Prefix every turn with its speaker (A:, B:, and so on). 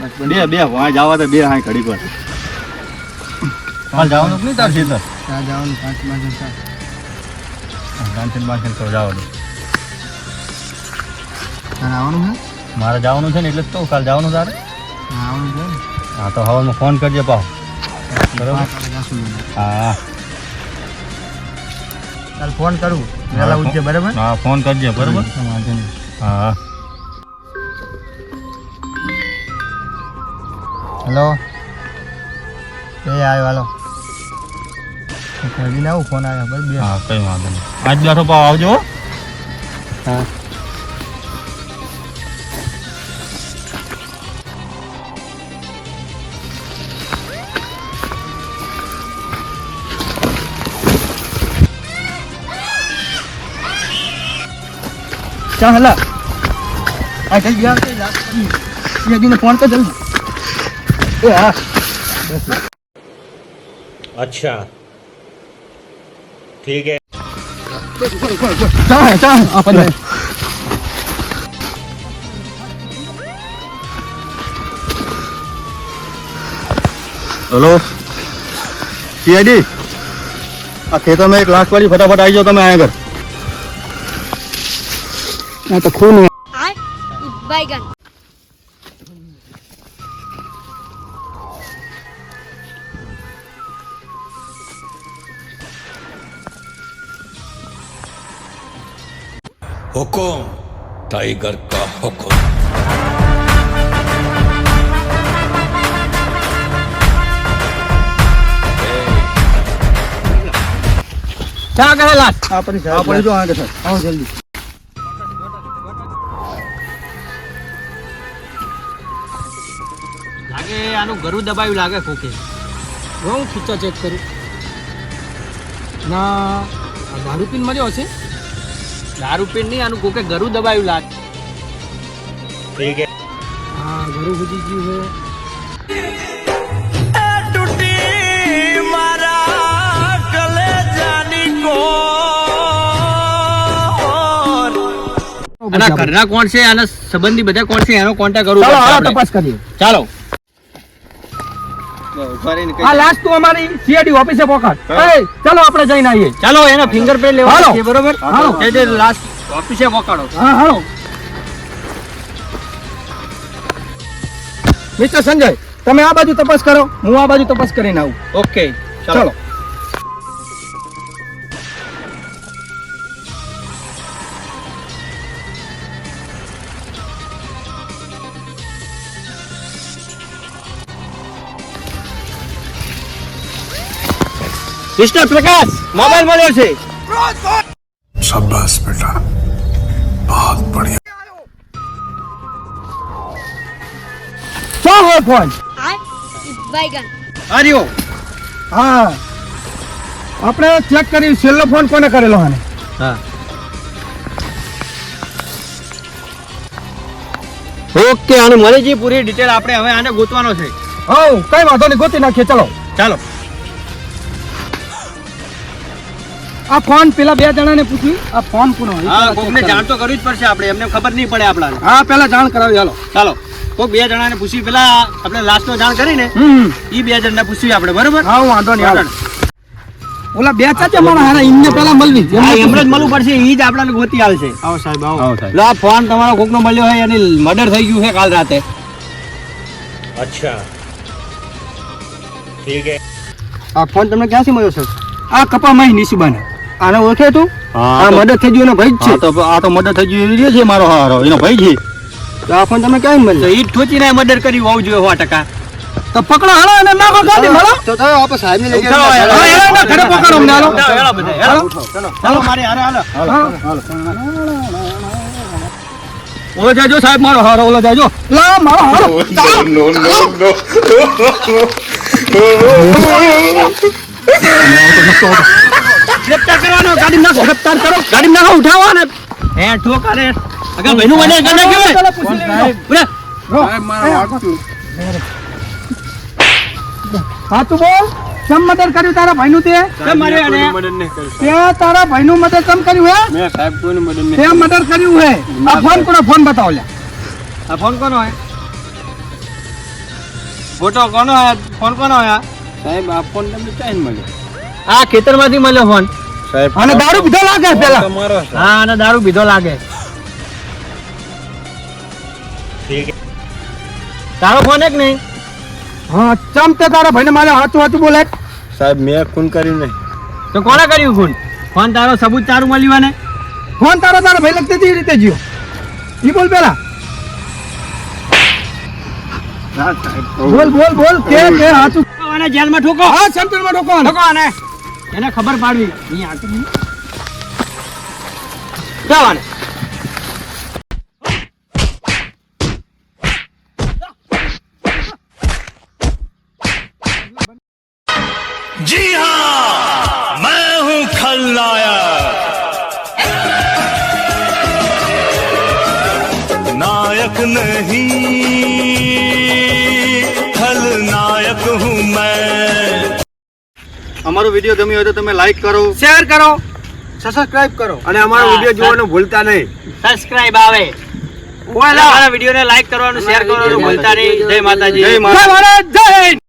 A: બે વાં જવા તો બે હા ઘડી પર કાલ જવાનું નહીં તાર સીધા
B: ત્યાં જવાનું 5 વાગે
A: કાંચન બાંચન તો જવાનું
B: તારે આવવાનું છે
A: મારે જવાનું છે ને એટલે જ તો કાલ જવાનું તારે
B: આવવાનું છે
A: હા તો હવામાં ફોન કરજે પાવ બરોબર હા
B: કાલ ફોન કરું વહેલા ઉઠજે બરાબર
A: હા ફોન કરજે બરોબર
B: વાંધો નહીં
A: હા
B: હેલો એ આવ્યો હાલો હજી ના ફોન આવ્યો બરાબર
A: હા કઈ વાંધો નહીં આજ બેઠો પાવ આવજો
B: હા चल हला आ जल्दी आ ये दिन फोन कर जल्दी ए हां
A: अच्छा ठीक है
B: चल अपन
A: हेलो सीआईडी आ खेतों में एक लाश वाली फटाफट आई जाओ तो मैं आया घर
B: मैं तो खून
C: बैगन
D: हुकुम टाइगर का हुकुम
B: क्या करे लाश
A: अपन जो आगे सर
B: आओ जल्दी
E: લાગે આનું ગરું દબાયું લાગે કોકે
B: હું ખીચા ચેક કરું ના દારૂ પીને મર્યો હશે
E: દારૂ પીને નહીં આનું કોકે ગરું દબાયું લાગે
A: ठीक है
B: હા ઘરું ફૂટી ગયું છે
E: આના ઘરના કોણ છે આના સંબંધી બધા કોણ છે એનો કોન્ટેક્ટ કરવો
B: ચાલો
E: પડશે
B: હાલો
E: આપણે.
B: તપાસ કરીએ
E: ચાલો
B: આ લાશ તું અમારી સીઆઈડી ઓફિસે પકડ એ ચાલો આપણે જઈને આવીએ
E: ચાલો એનો ફિંગરપ્રિન્ટ લેવાનો
B: હાલો.
E: છે બરોબર
B: હાલો.
E: જે લાસ્ટ ઓફિસે પકડો
B: હા હાલો મિસ્ટર સંજય તમે આ બાજુ તપાસ કરો હું આ બાજુ તપાસ કરીને આવું
E: ઓકે
B: ચલો
E: મિસ્ટર પ્રકાશ મોબાઈલ મળ્યો છે
D: शाबाश बेटा बहुत बढ़िया
B: શું હોય ફોન
C: बैगन
E: આર્યો
B: હા આપણે ચેક કરી છેલ્લો ફોન કોને કરેલો આને
E: હા ઓકે આનું મળી ગઈ પૂરી ડિટેલ આપણે હવે આને ગોતવાનો છે
B: હઉ કઈ વાંધો નહીં ગોતી નાખીએ ચલો
E: ચાલો
B: આ ફોન પેલા બે જણાને પૂછી આ ફોન કોનો
E: હા કોકને જાણ તો કરવી જ પડશે આપણે એમને ખબર નહીં પડે આપણાને
B: હા પેલા જાણ કરાવી હાલો
E: ચાલો કોક બે જણાને પૂછી પેલા આપણે લાસ્ટનો જાણ કરીને ઈ બે જણને પૂછ્યું આપણે બરોબર
B: હા વાંધો નહીં હાલો ઓલા બે ચાચા મારા હારા ઇમને પેલા મળવી
E: હા એમને જ મળવું પડશે ઈ જ આપણાને ગોતી આવશે
B: આવો સાહેબ આવો
E: લો આ ફોન તમારો કોકનો મળ્યો હોય એની મર્ડર થઈ ગયું છે કાલ રાતે
A: अच्छा ठीक है
B: આ ફોન તમને ક્યાંથી મળ્યો છે આ કપામાં નિશુબાને આને ઓળખે તું
A: હા
B: આ મર્ડર થઈ ગયું એનો ભાઈ જ છે
A: આ તો મદદ થઈ ગયું એ છે મારો હારો એનો ભાઈ છે
B: તો આ ફોન તમે ક્યાં
E: તો
B: મળ્યો
E: ઈ ઠોચીને મર્ડર કર્યું હોવું જોઈએ 100%.
B: તો પકડો હાલો અને નાખો ગાડી મળો
A: તો આપણે સાહેબ ને લઈ
E: ચાલો,
B: હા, એના ઘરે પકડો અમને હાલો
E: હેલો બધા હેલો ચાલો મારી હારે હાલો
B: ઓલો જાજો સાહેબ મારો હારો ઓલો જાજો લા મારો હારો
D: नो नो नो
E: ગ્રેપ્તાર કરવાનો ગાડી નાખો ગ્રેપ્તાર કરો ગાડી નાખો ઉઠાવો ને હે ઠોકા રે અગર ભાઈનું મને ગને કેવે ઉરે
B: હા તું બોલ કેમ મદદ કર્યું તારા ભાઈનું તે
E: કેમ માર્યો એને
B: તે તારા ભાઈનું મદદ કેમ કર્યું હે
A: મેં સાહેબ કોઈનું મદદ
B: તે મદદ કર્યું હે આ ફોન કોનો ફોન બતાવો લે
E: આ ફોન કોનો હે ફોટો કોનો આયા? ફોન કોનો આયા?
B: સાહેબ આ ફોન તમને ક્યાં મળ્યો?
E: આ ખેતરમાંથી મળ્યો ફોન.
A: સાહેબ
B: અને દારૂ પીધો લાગે પેલા.
A: તમારો છે.
E: હા, અને દારૂ પીધો લાગે. તારો ફોન એક નહીં?
B: હા ચમતે તારા ભાઈને મારે હાચું હાચું બોલે.
A: સાહેબ મેં ખૂન કર્યું નહીં.
E: તો કોણે કર્યું ફોન? ફોન તારો સબૂત તારું મળ્યું ને?
B: ફોન તારા ભાઈ લગતે તે રીતે જીઓ. ઈ બોલ પેલા. બોલ કે હાચું.
E: અને જેલમાં ઠોકો.
B: હા સેન્ટરમાં ઠોકો.
E: ઠોકો આને. એને ખબર પાડવી. અહીં આટલું નહીં. જાઓ આને.
D: जी हाँ मैं हूँ खलनायक नायक नहीं खलनायक हूँ मैं
A: અમારો વિડીયો ગમ્યો હોય તો તમે લાઈક કરો,
E: શેર કરો.
B: સબસ્ક્રાઇબ કરો.
A: અને અમારો
E: હા,
A: વિડીયો જોવાનું ભૂલતા નહીં.
E: સબસ્ક્રાઇબ આવે. અમારા વિડીયોને લાઈક કરવાનું, શેર કરવાનું ભૂલતા નહીં. જય માતાજી.
A: જય માતા.
B: જય ભારત જય હિન્દ.